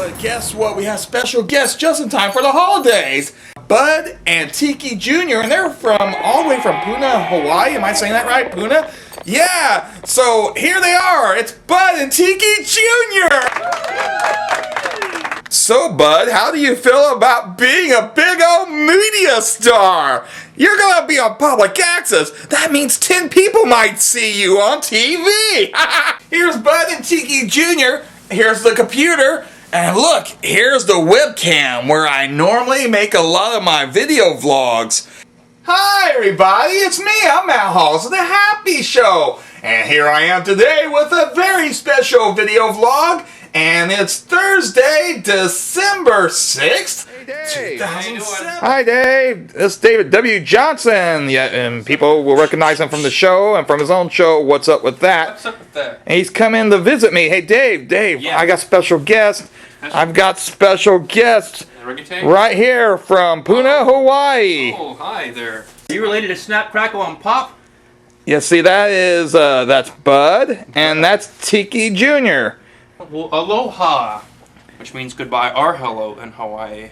But guess what? We have special guests just in time for the holidays. Bud and Tiki Jr. And they're from all the way from Puna, Hawaii. Am I saying that right? Puna? Yeah. So here they are. It's Bud and Tiki Jr. So, Bud, how do you feel about being a big old media star? You're gonna be on public access. That means 10 people might see you on TV. Here's Bud and Tiki Jr. Here's the computer. And look, here's the webcam where I normally make a lot of my video vlogs. Hi, everybody. It's me. I'm Matt Hawes and the Happy Show. And here I am today with a very special video vlog. And it's Thursday, December 6th, Hey, Dave. 2007. Hi, Dave. It's David W. Johnson. Yeah, and people will recognize him from the show and from his own show, What's Up With That? What's up with that? And he's come in to visit me. Hey, Dave, Yeah. I got special guests. I've got special guests right here from Puna, Hawaii. Oh, hi there. Are you related to Snap, Crackle, and Pop? Yeah, see, that is, that's Bud, and that's Tiki Jr. Well, aloha, which means goodbye or hello in Hawaii.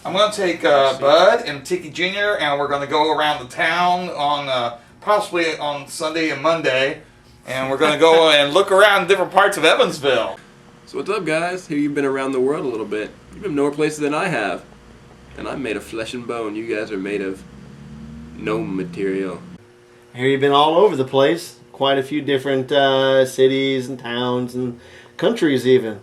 I'm going to take Bud and Tiki Jr. and we're going to go around the town on possibly on Sunday and Monday. And we're going to go and look around different parts of Evansville. So what's up, guys? Hear you've been around the world a little bit. You've been more places than I have. And I'm made of flesh and bone. You guys are made of gnome material. I hear you've been all over the place. Quite a few different cities and towns and countries even.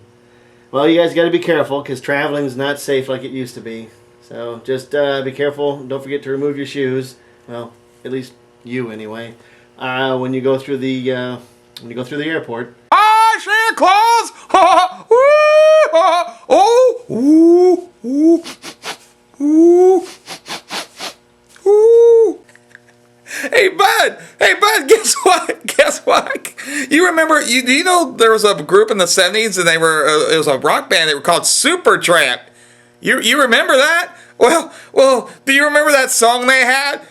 Well, you guys got to be careful because traveling's not safe like it used to be. So just be careful. Don't forget to remove your shoes. Well, at least you anyway. When you go through the airport. Hi, Santa Claus! Oh, ooh, ooh, ooh, ooh. Hey, Bud, guess what? You remember, do you know there was a group in the 70s and they were, it was a rock band, they were called Supertramp. You remember that? Well, do you remember that song they had?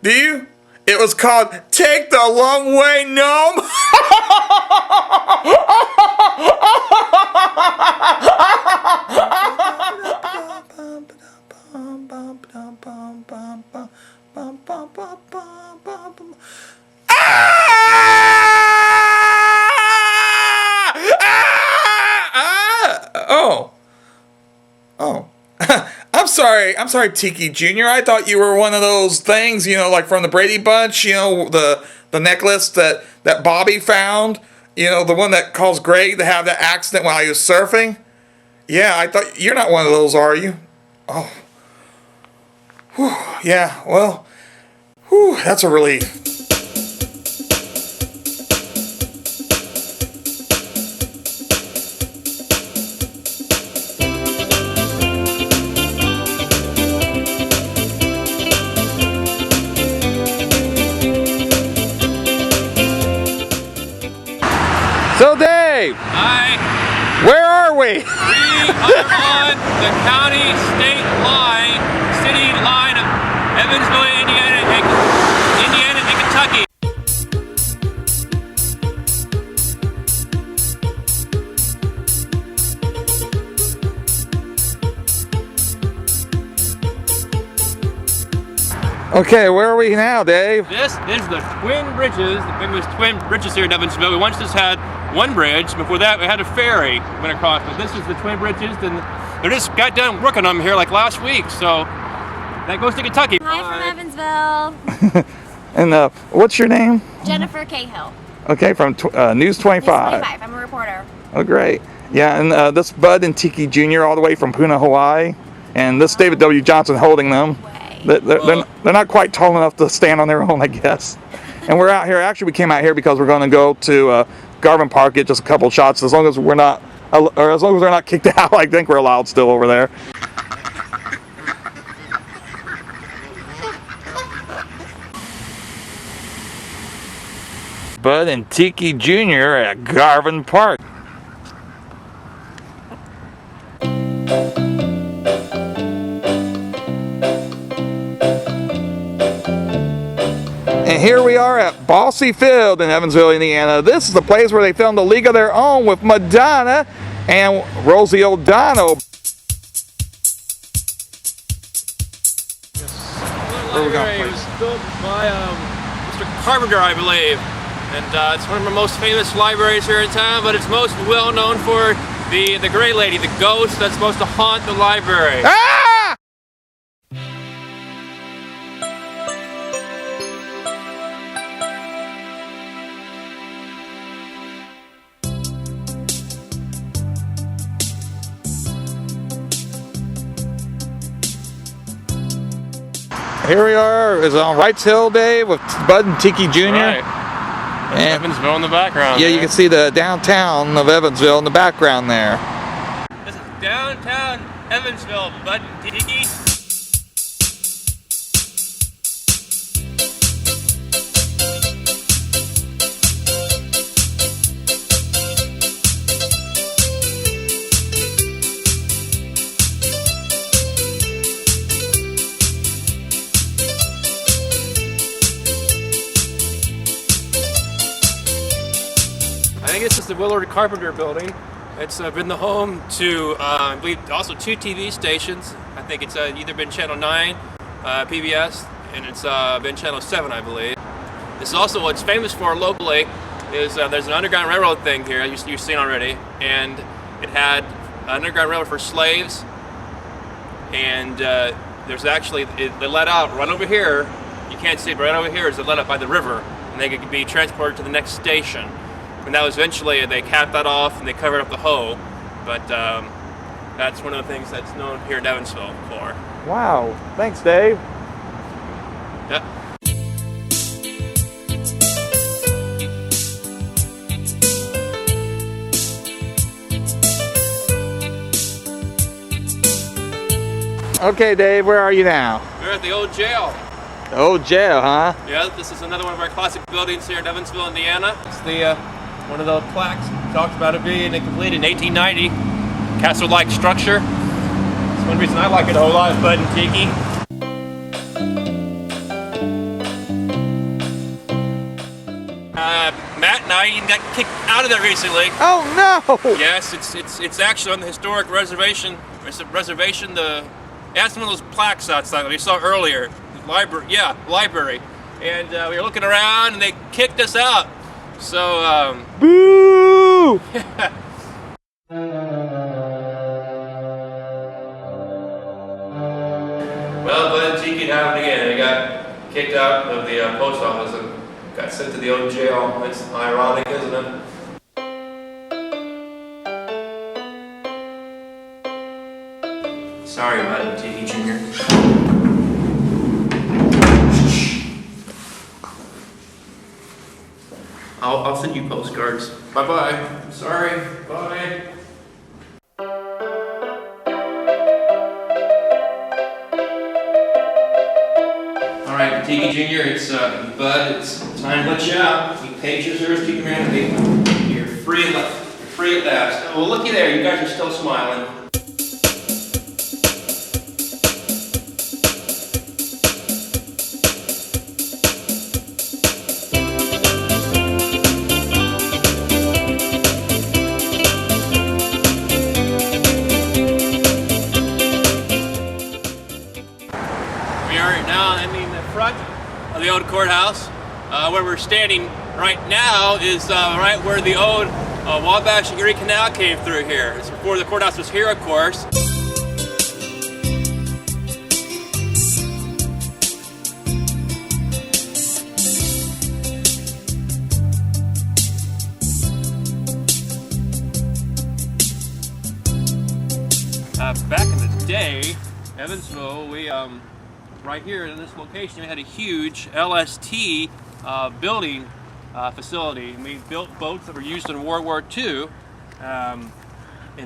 Do you? It was called Take the Long Way, Gnome. Oh. I'm sorry, Tiki Jr. I thought you were one of those things, you know, like from the Brady Bunch, you know, the necklace that Bobby found, you know, the one that caused Greg to have that accident while he was surfing. Yeah, I thought, you're not one of those, are you? Oh. Whew, yeah, well, whew, that's a relief. So, Dave. Hi. Where are we? We are on the county-state line, city line of Evansville, Indiana, and Kentucky. Okay, where are we now, Dave? This is the Twin Bridges, the famous Twin Bridges here in Evansville. We once just had one bridge. Before that, we had a ferry went across. But this is the Twin Bridges, and they just got done working on them here like last week. So that goes to Kentucky. Hi from Evansville. And what's your name? Jennifer Cahill. Okay, from News 25. News 25. I'm a reporter. Oh, great. Yeah, and this Bud and Tiki Jr. all the way from Puna, Hawaii. And this David W. Johnson holding them. They're not quite tall enough to stand on their own, I guess. And we're out here. Actually, we came out here because we're going to go to Gavin Park, get just a couple shots. As long as we're not, or as long as they're not kicked out, I think we're allowed still over there. Bud and Tiki Jr. at Gavin Park. And here we are at Bossy Field in Evansville, Indiana. This is the place where they filmed A League of Their Own with Madonna And Rosie O'Donnell. Where we going, It please? was built by Mr. Carpenter, I believe. And it's one of our most famous libraries here in town, but it's most well known for the Gray Lady, the ghost that's supposed to haunt the library. Ah! Here we are, is on Wrights Hill Day with Bud and Tiki Jr. Right. And Evansville in the background. yeah, you there. can see the downtown of Evansville in the background there. This is downtown Evansville, Bud and Tiki. I think this is the Willard Carpenter building. It's been the home to, I believe, also 2 TV stations. I think it's either been Channel 9, PBS, and it's been Channel 7, I believe. This is also what's famous for locally is there's an Underground Railroad thing here you've seen already, and it had an Underground Railroad for slaves, and there's actually, they let out right over here, you can't see it, but right over here is it let out by the river, and they could be transported to the next station. And that was eventually, they capped that off and they covered up the hoe. But that's one of the things that's known here in Evansville for. Wow, thanks Dave. Yep. Okay Dave, where are you now? We're at the old jail. The old jail, huh? Yeah, this is another one of our classic buildings here in Evansville, Indiana. It's the one of the plaques talks about it being completed in 1890. Castle-like structure. That's one reason I like it a whole lot, Bud and Tiki. Matt and I even got kicked out of there recently. Oh no! Yes, it's actually on the historic reservation. It's a reservation. It has one of those plaques outside that we saw earlier. Library, yeah, library. And we were looking around, and they kicked us out. So, Boo! well, Bud and Tiki happened again. They got kicked out of the post office and got sent to the old jail. It's ironic, isn't it? Sorry, Bud and Tiki Jr. I'll send you postcards. Bye-bye. Sorry. Bye. Alright, Tiki Jr., it's Bud, it's time to let you out. You paid your service to humanity. You're free at last. Well, looky there, you guys are still smiling. Of the old courthouse. Where we're standing right now is right where the old Wabash and Erie Canal came through here. It's before the courthouse was here, of course. Back in the day, Evansville, we right here in this location, we had a huge LST building facility. And we built boats that were used in World War II. And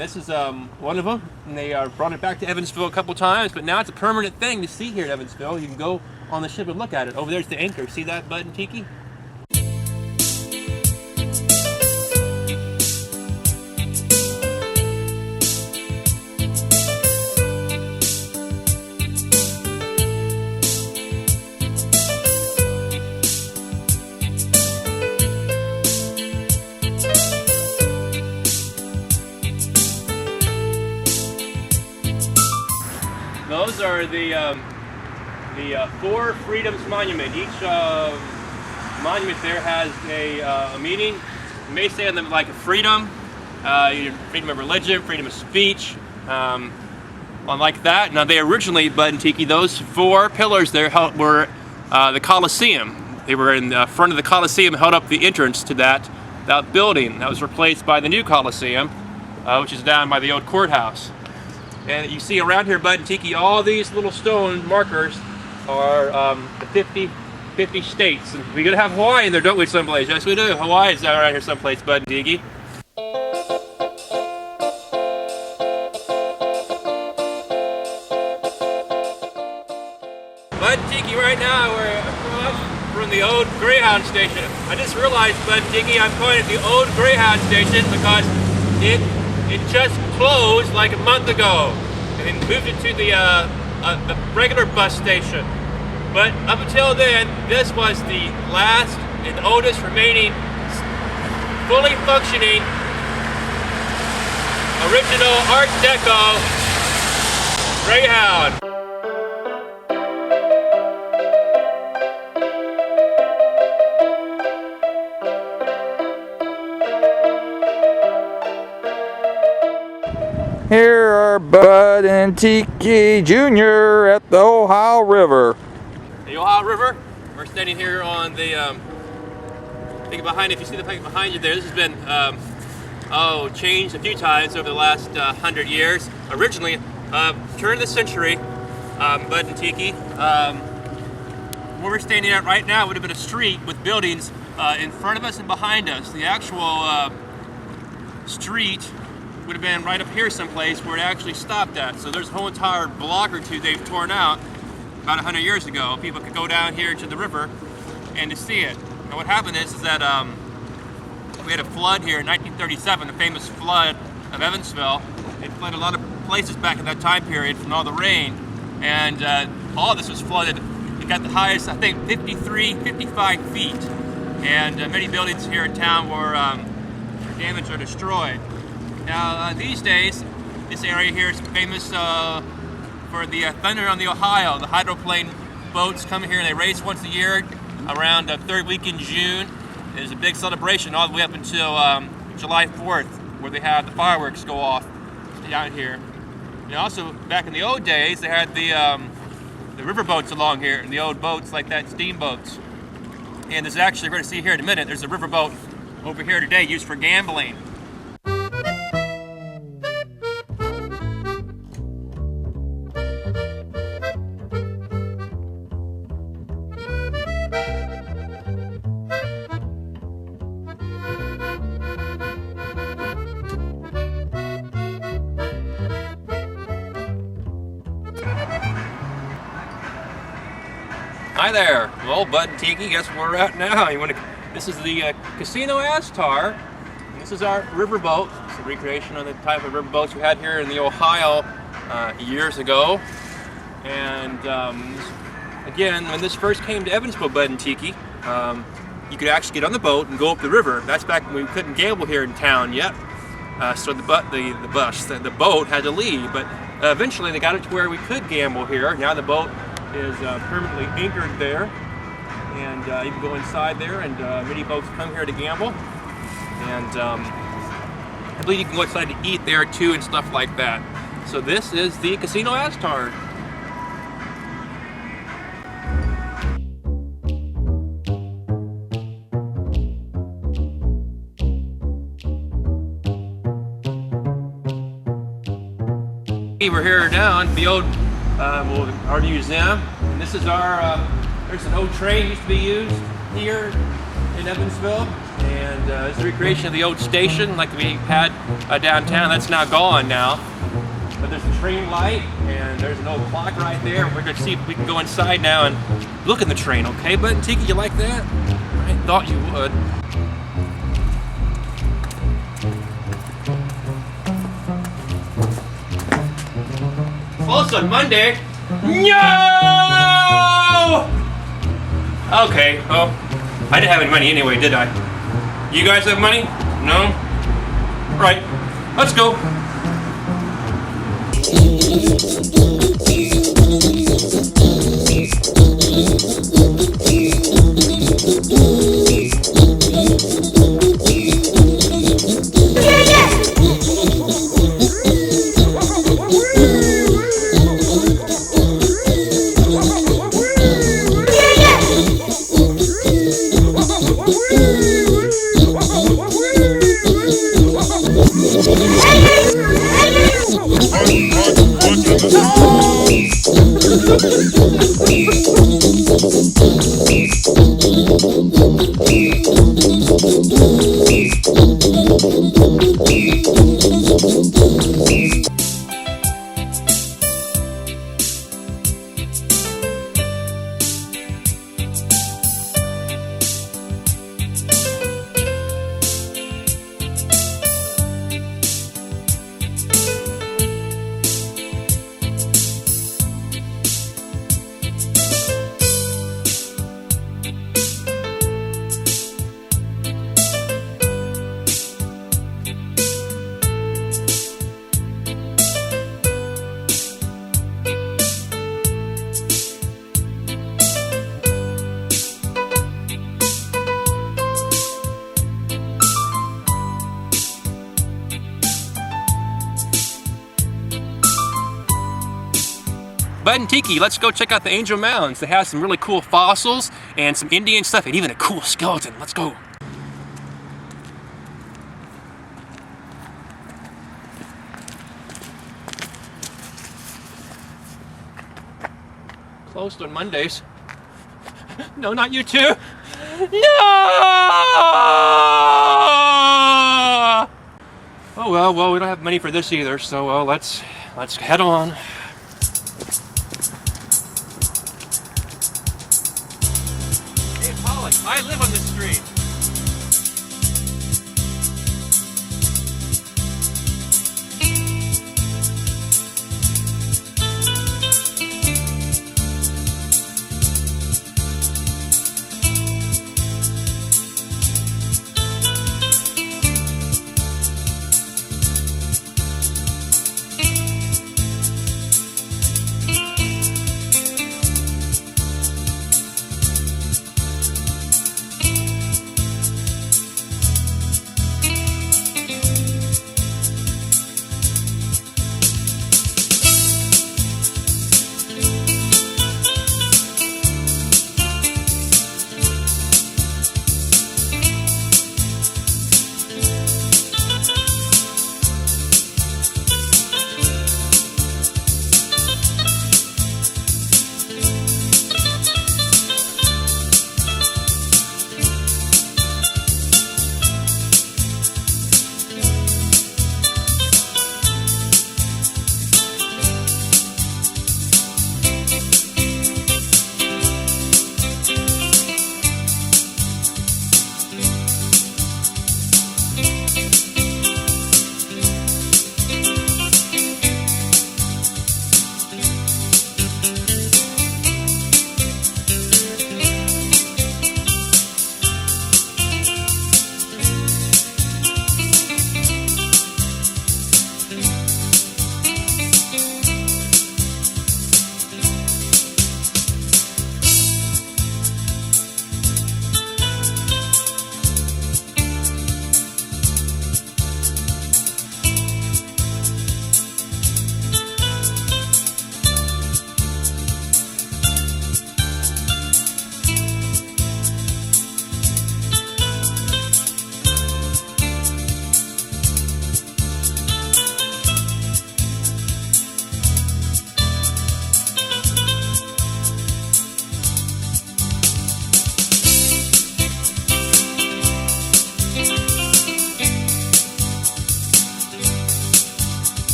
this is one of them. And they brought it back to Evansville a couple times, but now it's a permanent thing to see here in Evansville. You can go on the ship and look at it. Over there's the anchor. See that, Bud and Tiki? those are the Four Freedoms Monument. Each monument there has a meaning. You may say them like a freedom, freedom of religion, freedom of speech, like that. Now they originally, Bud and Tiki, those four pillars there were the Coliseum. They were in the front of the Coliseum, held up the entrance to that building. That was replaced by the new Coliseum, which is down by the old courthouse. And you see around here, Bud and Tiki, all these little stone markers are the 50 states. And we gotta have Hawaii in there, don't we, someplace? Yes, we do. Hawaii is around here someplace, Bud and Tiki. Bud and Tiki, right now we're across from the old Greyhound station. I just realized, Bud and Tiki, I'm calling it the old Greyhound station because it just closed like a month ago and then moved it to the regular bus station. But up until then, this was the last and oldest remaining fully functioning original Art Deco Greyhound. Here are Bud and Tiki Jr. at the Ohio River. The Ohio River. We're standing here on the thing behind. If you see the thing behind you there, this has been changed a few times over the last 100 years. Originally, turn of the century, Bud and Tiki. Where we're standing at right now would have been a street with buildings in front of us and behind us. The actual street would have been right up here someplace where it actually stopped at. So there's a whole entire block or two they've torn out about 100 years ago. People could go down here to the river and to see it. Now what happened is that we had a flood here in 1937, the famous flood of Evansville. It flooded a lot of places back in that time period from all the rain. And all of this was flooded. It got the highest, I think, 55 feet. And many buildings here in town were damaged or destroyed. Now, these days, this area here is famous for the Thunder on the Ohio. The hydroplane boats come here and they race once a year around the third week in June. There's a big celebration all the way up until July 4th, where they have the fireworks go off down here. And also, back in the old days, they had the river boats along here, and the old boats like that, steamboats. And there's actually, we're going to see here in a minute, there's a river boat over here today used for gambling. Hi there. Well, Bud and Tiki, guess where we're at now? This is the Casino Astar. And this is our riverboat. It's a recreation of the type of riverboats we had here in the Ohio years ago. And again, when this first came to Evansville, Bud and Tiki, you could actually get on the boat and go up the river. That's back when we couldn't gamble here in town yet. So the boat had to leave. But eventually they got it to where we could gamble here. Now the boat is permanently anchored there, and you can go inside there, and many boats come here to gamble, and I believe you can go outside to eat there too and stuff like that. So this is the Casino Astar. We're here now at the old our museum, and this is our there's an old train used to be used here in Evansville, and it's a recreation of the old station like we had downtown. That's now gone now, but there's a train light and there's an old clock right there. We're going to see if we can go inside now and look in the train. Okay, Bud and Tiki, you like that? I thought you would. Closed on Monday. No! Okay, well, I didn't have any money anyway, did I? You guys have money? No? Right, let's go. Bud and Tiki, let's go check out the Angel Mounds. They have some really cool fossils and some Indian stuff and even a cool skeleton. Let's go. Closed on Mondays. No, not you too. No! Oh well, we don't have money for this either, so let's head on. I live on this street.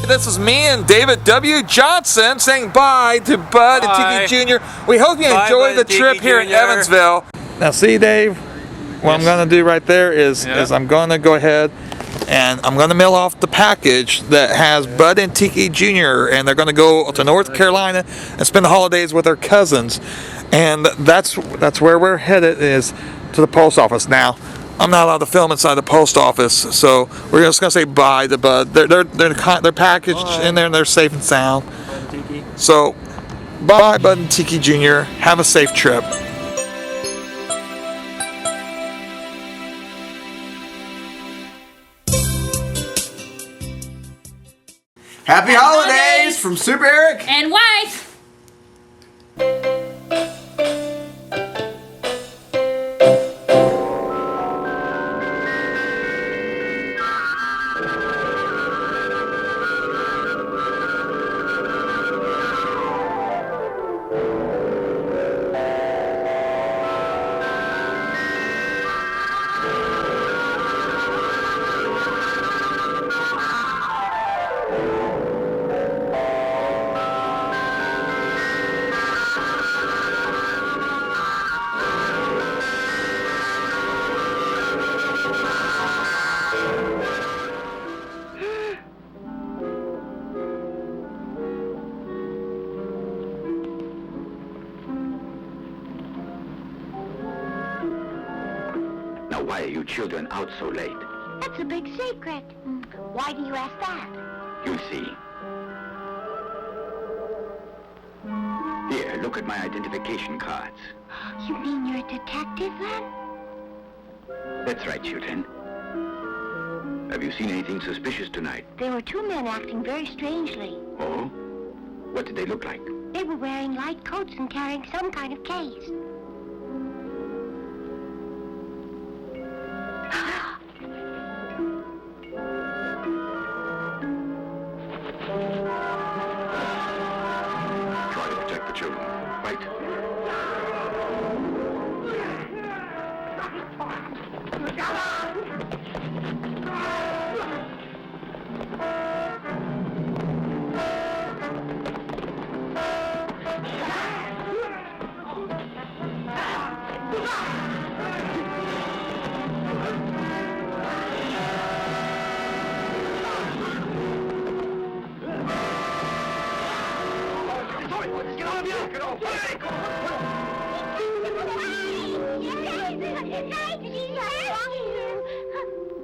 This is me and David W. Johnson saying bye to Bud and Tiki Jr. We hope you enjoy the trip here in Evansville. Now see, Dave, what I'm going to do right there is I'm going to go ahead and I'm going to mail off the package that has Bud and Tiki Jr. and they're going to go to North Carolina and spend the holidays with their cousins, and that's where we're headed, is to the post office. Now, I'm not allowed to film inside the post office, so we're just going to say bye to Bud. They're packaged in there and they're safe and sound. So, bye Bud and Tiki Jr. Have a safe trip. Happy holidays from Super Eric And wife. Why are you children out so late? That's a big secret. Why do you ask that? You'll see. Here, look at my identification cards. You mean you're a detective, then? That's right, children. Have you seen anything suspicious tonight? There were two men acting very strangely. Oh? What did they look like? They were wearing light coats and carrying some kind of case. Try to protect the children. Right.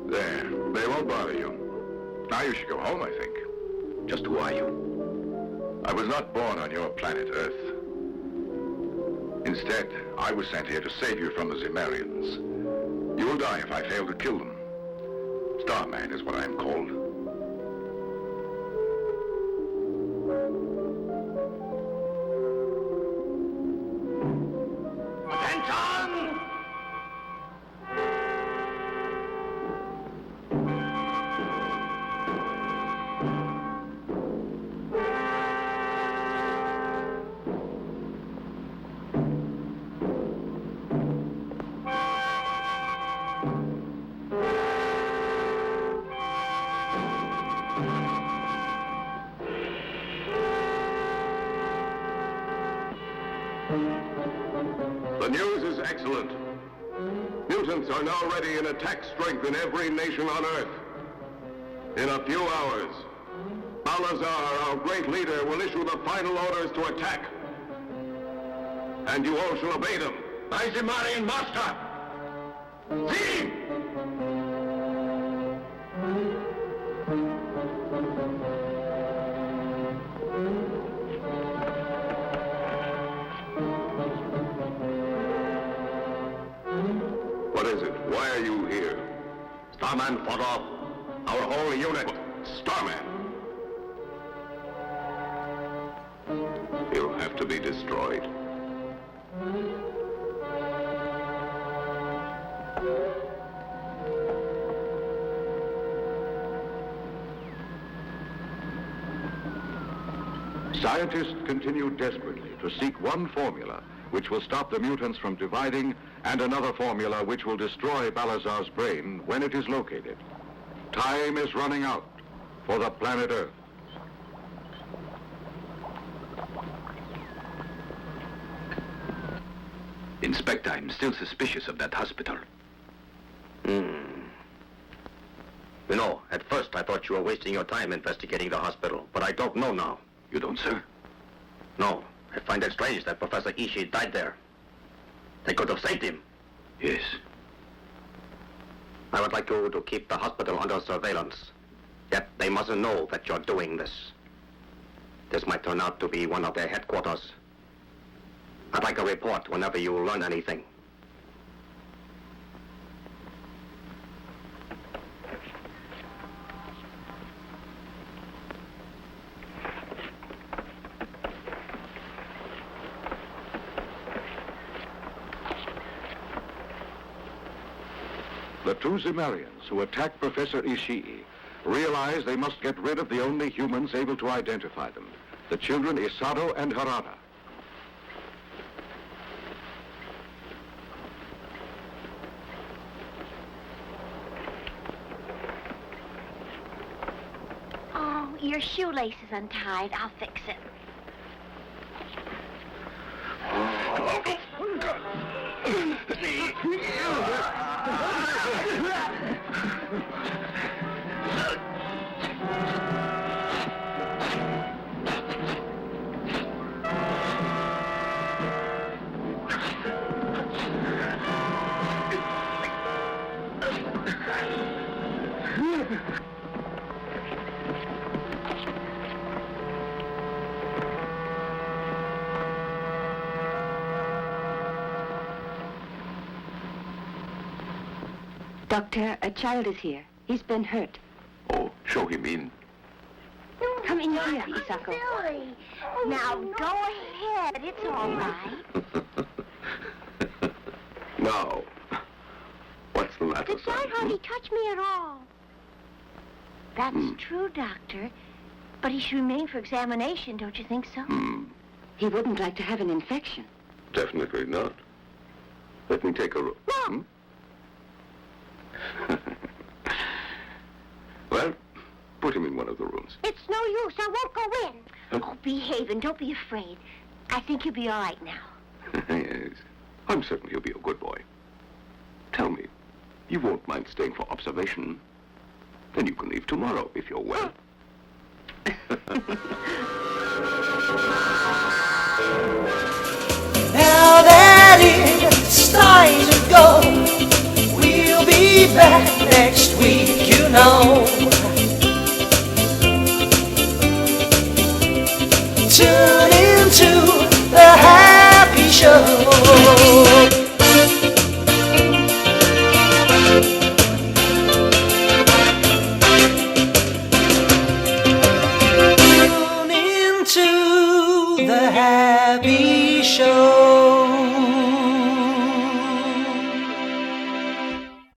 There. They won't bother you. Now you should go home, I think. Just who are you? I was not born on your planet Earth. Instead, I was sent here to save you from the Zemarians. You will die if I fail to kill them. Starman is what I am called. Attention! The news is excellent. Mutants are now ready in attack strength in every nation on Earth. In a few hours, Balazar, our great leader, will issue the final orders to attack. And you all shall obey them. By the Marian Master! See! What is it? Why are you here? Starman fought off our whole unit. Starman! He'll have to be destroyed. Scientists continue desperately to seek one formula which will stop the mutants from dividing, and another formula which will destroy Balazar's brain when it is located. Time is running out for the planet Earth. Inspector, I'm still suspicious of that hospital. You know, at first I thought you were wasting your time investigating the hospital, but I don't know now. You don't, sir? No, I find it strange that Professor Ishii died there. They could have saved him. Yes. I would like you to keep the hospital under surveillance. Yet they mustn't know that you're doing this. This might turn out to be one of their headquarters. I'd like a report whenever you learn anything. The two Zemarians who attacked Professor Ishii realize they must get rid of the only humans able to identify them, the children Isado and Harada. Oh, your shoelace is untied. I'll fix it. Doctor, a child is here. He's been hurt. Oh, show him in. Come in here, Isako. Silly. Now go ahead. It's all right. Now, what's the matter, The child hardly touched me at all. That's true, Doctor. But he should remain for examination, don't you think so? He wouldn't like to have an infection. Definitely not. Let me take a look. No. Well, put him in one of the rooms. It's no use. I won't go in. Oh, behave and don't be afraid. I think you'll be all right now. Yes. I'm certain he'll be a good boy. Tell me, you won't mind staying for observation? Then you can leave tomorrow if you're well. Now that it's time to go, we'll be back next week, you know. Tune into the Happy Show. Tune into the Happy Show.